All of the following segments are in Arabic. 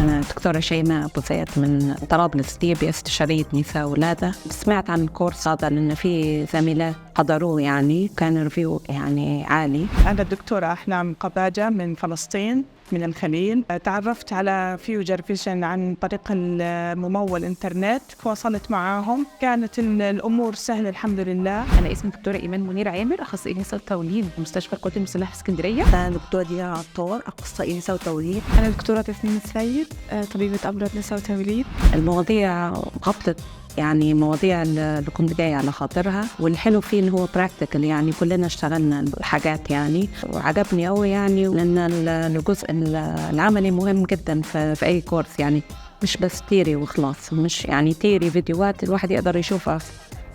أنا دكتورة شيماء أبو زيد من طرابلس ليبيا، استشارية نساء وولادة. سمعت عن الكورس هذا لأن في زميلات حضروه، يعني كان ريفيو يعني عالي. أنا الدكتورة أحلام قباجة من فلسطين من الخليل. تعرفت على فيوتشر فيجن عن طريق الممول الإنترنت، تواصلت معاهم، كانت الأمور سهلة الحمد لله. أنا اسمي دكتورة إيمان منير عامر، أخصائية نساء وتوليد بمستشفى القوات المسلحة في اسكندرية. أنا دكتورة دينا عطار، أخصائية نساء وتوليد. أنا دكتورة تسنيم السيد، طبيبة أمراض نساء وتوليد. المواضيع غطت يعني مواضيع اللي كنت جاية على خاطرها، والحلو فيه إنه هو براكتيكال، يعني كلنا اشتغلنا الحاجات يعني، وعجبني قوي يعني لأن الجزء العملي مهم جدا في أي كورس، يعني مش بس تيري وخلاص، مش يعني تيري فيديوهات الواحد يقدر يشوفها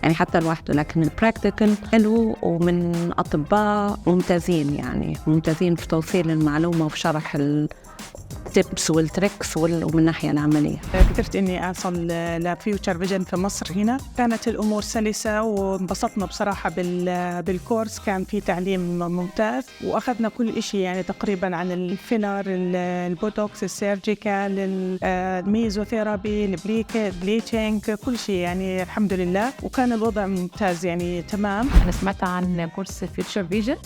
يعني حتى لوحده، لكن البراكتيكال حلو ومن أطباء ممتازين، يعني ممتازين في توصيل المعلومة وفي شرح التيبس والتريكس ومن الناحية العملية. قدرت إني أصل لفيوتشر فيجن في مصر هنا، كانت الأمور سلسة وانبسطنا بصراحة بالكورس، كان في تعليم ممتاز وأخذنا كل إشي يعني تقريبا عن الفيلر، البوتوكس، السيرجيكال، الميزوثيرابي، البليتشنج، كل شيء يعني الحمد لله، وكان الوضع ممتاز يعني تمام. أنا سمعت عن كورس فيوتشر فيجن،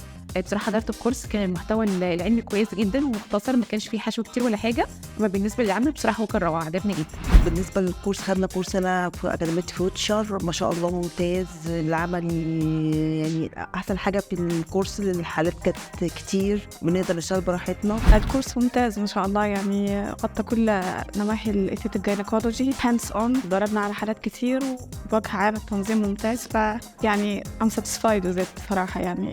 بصراحة حضرت الكورس، كان المحتوى العلمي كويس جدا ومختصر، ما كانش فيه حشو كتير ولا حاجة، أما بالنسبة للعمل بصراحة هو كان روعة، عجبني جدا. بالنسبة للكورس خدنا كورس أنا في أكاديمية فيوتشر، ما شاء الله ممتاز. العمل يعني أحسن حاجة في الكورس، الحالات كانت كتير بنقدر نشتغل براحتنا. الكورس ممتاز ما شاء الله، يعني غطى كل نواحي الإثيت الجينيكولوجي، هاندز أون، ضربنا على حالات كتير وبوجه عام التنظيم ممتاز، فيعني I'm satisfied with it صراحة، يعني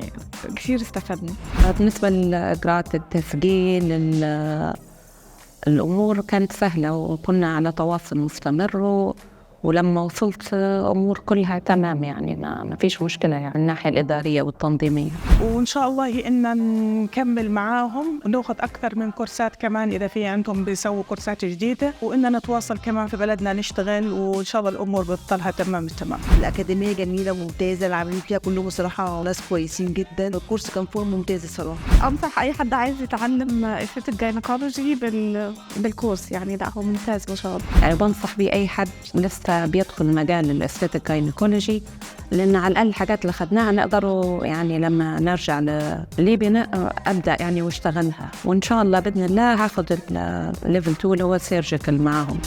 كثير استفدنا. بالنسبة لإجراءات التسجيل الأمور كانت سهلة وكنا على تواصل مستمر، ولما وصلت أمور كلها تمام، يعني ما فيش مشكلة يعني الناحية الإدارية والتنظيمية. وإن شاء الله إننا نكمل معاهم ونأخذ أكثر من كورسات كمان إذا في عندهم بيسووا كورسات جديدة، وإننا نتواصل كمان في بلدنا نشتغل، وإن شاء الله الأمور بتطلها تمام التمام. الأكاديمية جميلة وممتازة، العاملين فيها كلهم صراحة ناس كويسين جدا، الكورس كان فورم ممتاز الصراحة. أنصح أي حد عايز يتعلم إثيت الجينيكولوجي بالكورس، يعني لا هو ممتاز ما شاء الله. يعني بنصح بيه أي حد لسه بيدخل مجال الاستيتيك جاينيكولوجي، لأن على الأقل الحاجات اللي خدناها نقدروا يعني لما نرجع لليبيا أبدأ يعني واشتغلها، وإن شاء الله بإذن الله هاخد الليفل 2 اللي هو سيرجيكال معاهم.